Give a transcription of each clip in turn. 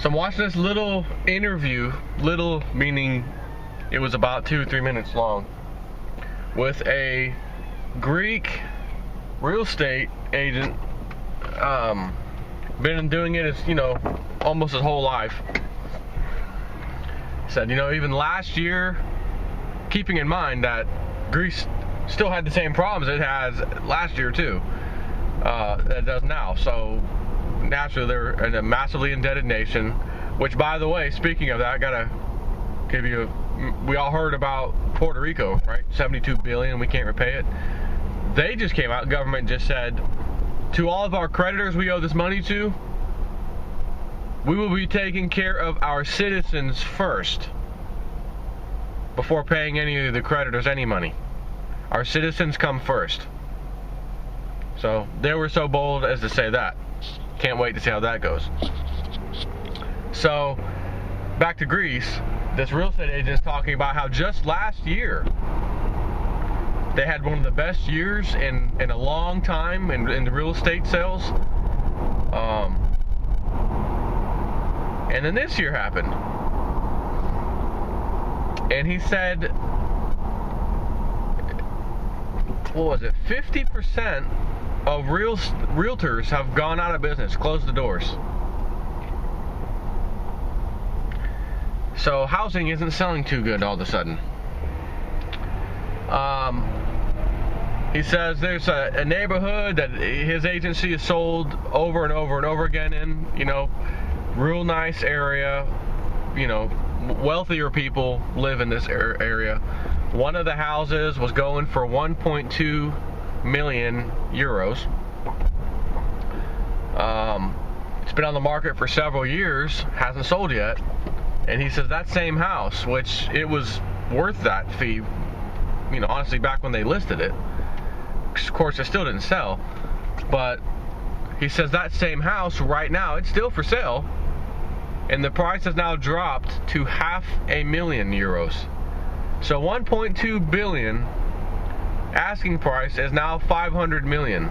So I'm watching this little interview, little meaning it was about 2 or 3 minutes long, with a Greek real estate agent. Been doing it as, almost his whole life. Said, even last year, keeping in mind that Greece still had the same problems it has last year too, that it does now. So naturally they're a massively indebted nation, which, by the way, speaking of that, I gotta give you we all heard about Puerto Rico, right? 72 billion, we can't repay it. They just came out, government just said, to all of our creditors we owe this money to, we will be taking care of our citizens first before paying any of the creditors any money. Our citizens come first. So they were so bold as to say that. Can't wait to see how that goes. So back to Greece, this real estate agent is talking about how just last year they had one of the best years in a long time in the real estate sales. And then this year happened. And he said, what was it? 50% of realtors have gone out of business, closed the doors. So housing isn't selling too good all of a sudden. He says there's a neighborhood that his agency has sold over and over and over again in, real nice area, wealthier people live in this area. One of the houses was going for 1.2 million euros. It's been on the market for several years, hasn't sold yet. And he says that same house, which it was worth that fee, honestly, back when they listed it. Of course, it still didn't sell. But he says that same house right now, it's still for sale. And the price has now dropped to €500,000 euros. So 1.2 billion asking price is now 500 million.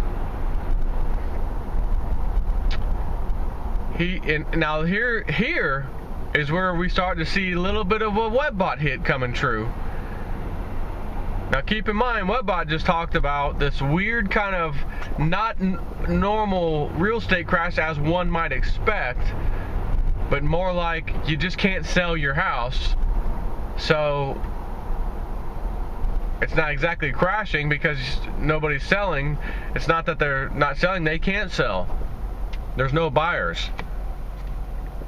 Now here is where we start to see a little bit of a WebBot hit coming true. Now keep in mind, WebBot just talked about this weird kind of not normal real estate crash as one might expect, but more like you just can't sell your house. So it's not exactly crashing because nobody's selling. It's not that they're not selling, they can't sell. There's no buyers.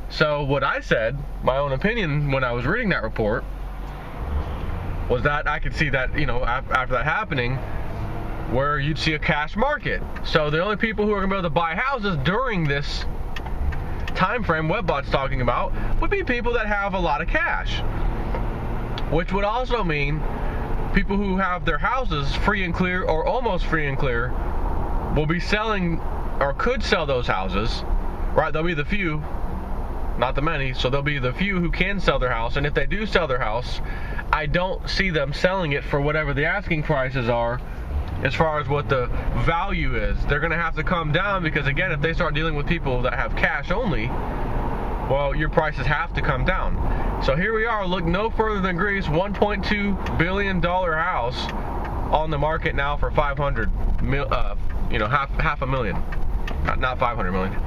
So what I said, my own opinion when I was reading that report, was that I could see that, after that happening, where you'd see a cash market. So the only people who are going to be able to buy houses during this time frame WebBot's talking about would be people that have a lot of cash, which would also mean people who have their houses free and clear or almost free and clear will be selling or could sell those houses, right? They'll be the few, not the many, so there'll be the few who can sell their house. And if they do sell their house, I don't see them selling it for whatever the asking prices are as far as what the value is. They're going to have to come down because, again, if they start dealing with people that have cash only, well, your prices have to come down. So here we are, look no further than Greece, $1.2 billion house on the market now for half a million. Not 500 million.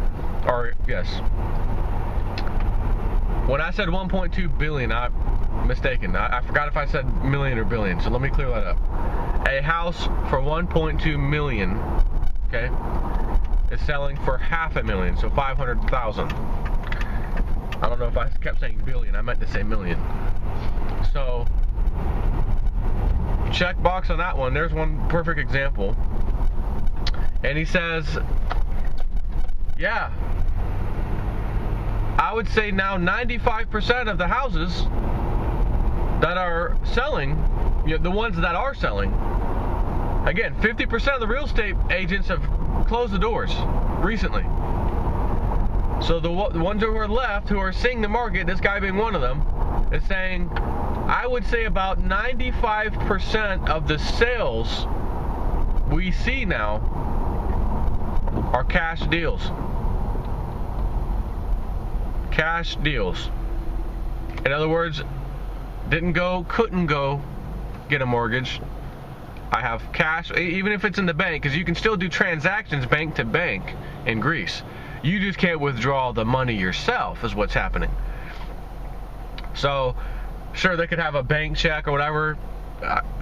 Or, yes. When I said 1.2 billion, I'm mistaken. I forgot if I said million or billion, so let me clear that up. A house for 1.2 million, okay, is selling for $500,000, so 500,000. I don't know if I kept saying billion, I meant to say million. So, check box on that one. There's one perfect example. And he says, yeah, I would say now 95% of the houses that are selling, the ones that are selling, again, 50% of the real estate agents have closed the doors recently. So the ones who are left, who are seeing the market, this guy being one of them, is saying, I would say about 95% of the sales we see now are cash deals. cash deals. In other words, couldn't go get a mortgage. I have cash, even if it's in the bank, because you can still do transactions bank to bank in Greece. You just can't withdraw the money yourself, is what's happening. So, sure, they could have a bank check or whatever,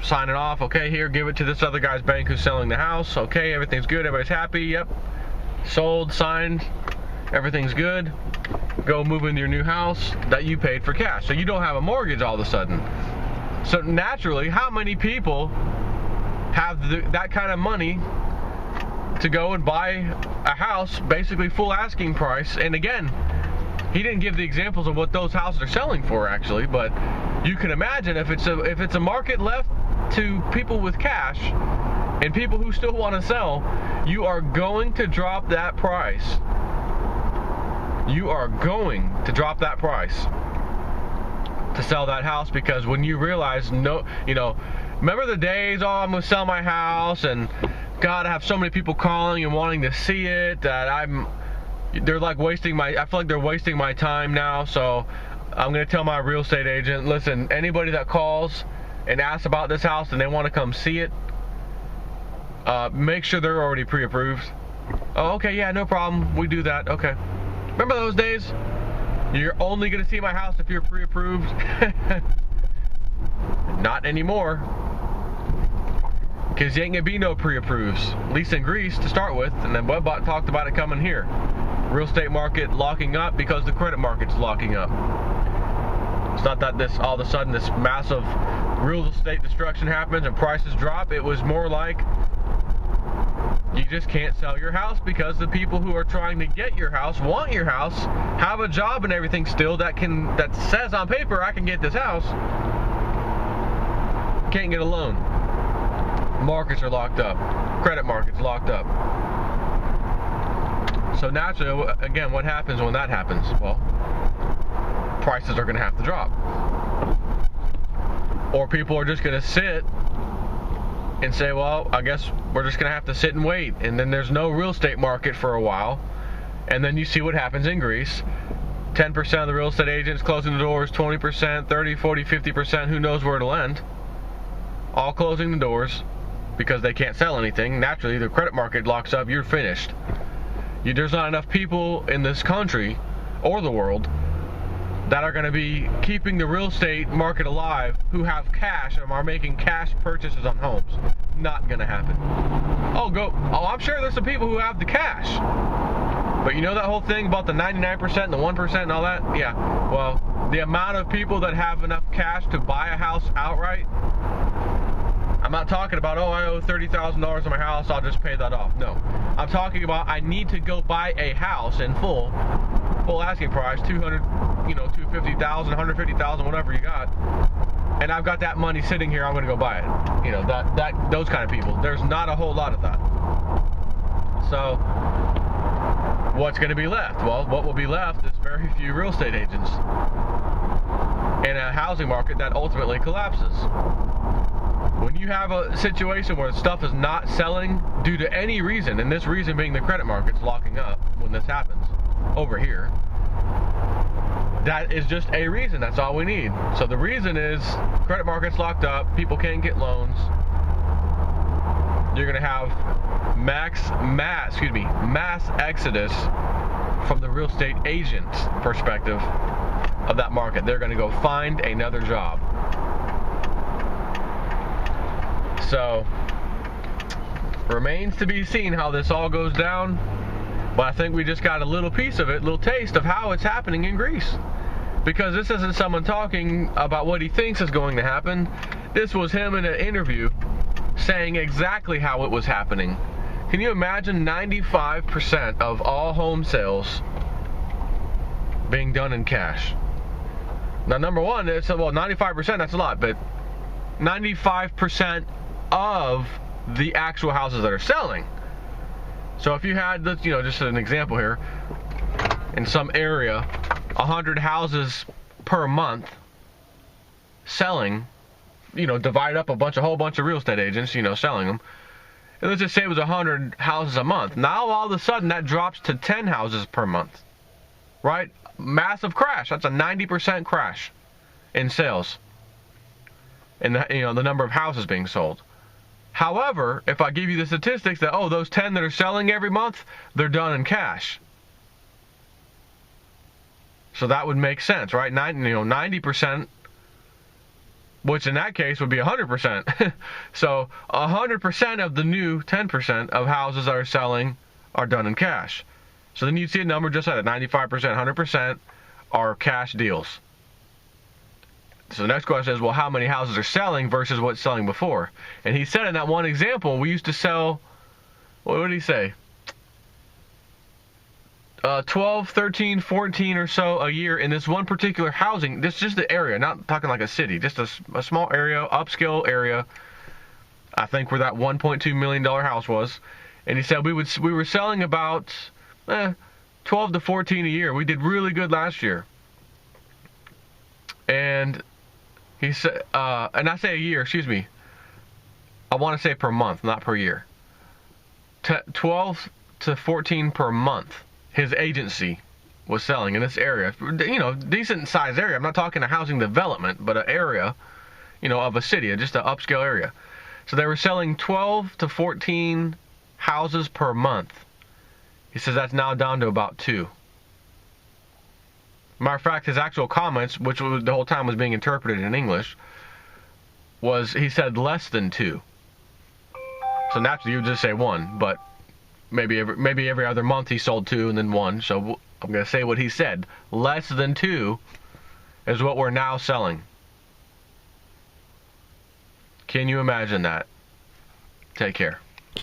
sign it off, okay, here, give it to this other guy's bank who's selling the house, okay, everything's good, everybody's happy, yep, sold, signed, everything's good, go move into your new house that you paid for cash. So you don't have a mortgage all of a sudden. So naturally, how many people have that kind of money to go and buy a house basically full asking price? And again, he didn't give the examples of what those houses are selling for actually, but you can imagine if it's a market left to people with cash and people who still want to sell, you are going to drop that price. You are going to drop that price to sell that house, because when you realize, remember the days, I'm going to sell my house, and God, I have so many people calling and wanting to see it that they're like I feel like they're wasting my time now. So I'm going to tell my real estate agent, listen, anybody that calls and asks about this house and they want to come see it, make sure they're already pre-approved. Oh, okay, yeah, no problem. We do that. Okay. Remember those days? You're only going to see my house if you're pre-approved. Not anymore. Because you ain't going to be no pre-approves. At least in Greece to start with. And then Webbot talked about it coming here. Real estate market locking up because the credit market's locking up. It's not that all of a sudden this massive real estate destruction happens and prices drop. It was more like you just can't sell your house because the people who are trying to get your house want your house, have a job and everything still that says on paper I can get this house. Can't get a loan. Markets are locked up. Credit markets locked up. So naturally, again, what happens when that happens? Well, prices are going to have to drop. Or people are just going to sit and say, well, I guess we're just going to have to sit and wait. And then there's no real estate market for a while. And then you see what happens in Greece. 10% of the real estate agents closing the doors, 20%, 30, 40, 50%, who knows where it'll end. All closing the doors because they can't sell anything. Naturally, the credit market locks up, you're finished. There's not enough people in this country or the world that are going to be keeping the real estate market alive who have cash and are making cash purchases on homes. Not going to happen. I'm sure there's some people who have the cash. But you know that whole thing about the 99% and the 1% and all that? Yeah. Well, the amount of people that have enough cash to buy a house outright, I'm not talking about, I owe $30,000 on my house, I'll just pay that off. No. I'm talking about I need to go buy a house in full asking price, $200,000, $250,000, $150,000, whatever you got. And I've got that money sitting here, I'm going to go buy it. Those kind of people. There's not a whole lot of that. So, what's going to be left? Well, what will be left is very few real estate agents in a housing market that ultimately collapses. When you have a situation where stuff is not selling due to any reason, and this reason being the credit market's locking up when this happens over here, that is just a reason. That's all we need. So the reason is credit market's locked up, people can't get loans. You're going to have mass exodus from the real estate agent perspective of that market. They're going to go find another job. So, remains to be seen how this all goes down, but I think we just got a little piece of it, little taste of how it's happening in Greece. Because this isn't someone talking about what he thinks is going to happen. This was him in an interview saying exactly how it was happening. Can you imagine 95% of all home sales being done in cash? Now, number one, 95%, that's a lot, but 95% of the actual houses that are selling. So if you had, just an example here, in some area, 100 houses per month selling, divide up a whole bunch of real estate agents, selling them. And let's just say it was 100 houses a month. Now all of a sudden that drops to 10 houses per month. right? Massive crash. That's a 90% crash in sales, and the number of houses being sold. However, if I give you the statistics that, oh, those 10 that are selling every month, they're done in cash. So that would make sense, right? 90%, which in that case would be 100%. So 100% of the new 10% of houses that are selling are done in cash. So then you'd see a number just like that, 95%, 100% are cash deals. So the next question is, well, how many houses are selling versus what's selling before? And he said in that one example, we used to sell, what did he say? 12, 13, 14 or so a year in this one particular housing. This is just the area, not talking like a city, just a small area, upscale area, I think, where that $1.2 million house was. And he said we were selling about 12 to 14 a year. We did really good last year. And he said, and I say a year, excuse me, I want to say per month, not per year. 12 to 14 per month. His agency was selling in this area, decent sized area. I'm not talking a housing development, but an area, of a city, just an upscale area. So they were selling 12 to 14 houses per month. He says that's now down to about 2. Matter of fact, his actual comments, which the whole time was being interpreted in English, was he said less than 2. So naturally you would just say 1, but maybe every other month he sold 2 and then 1. So I'm going to say what he said. Less than 2 is what we're now selling. Can you imagine that? Take care.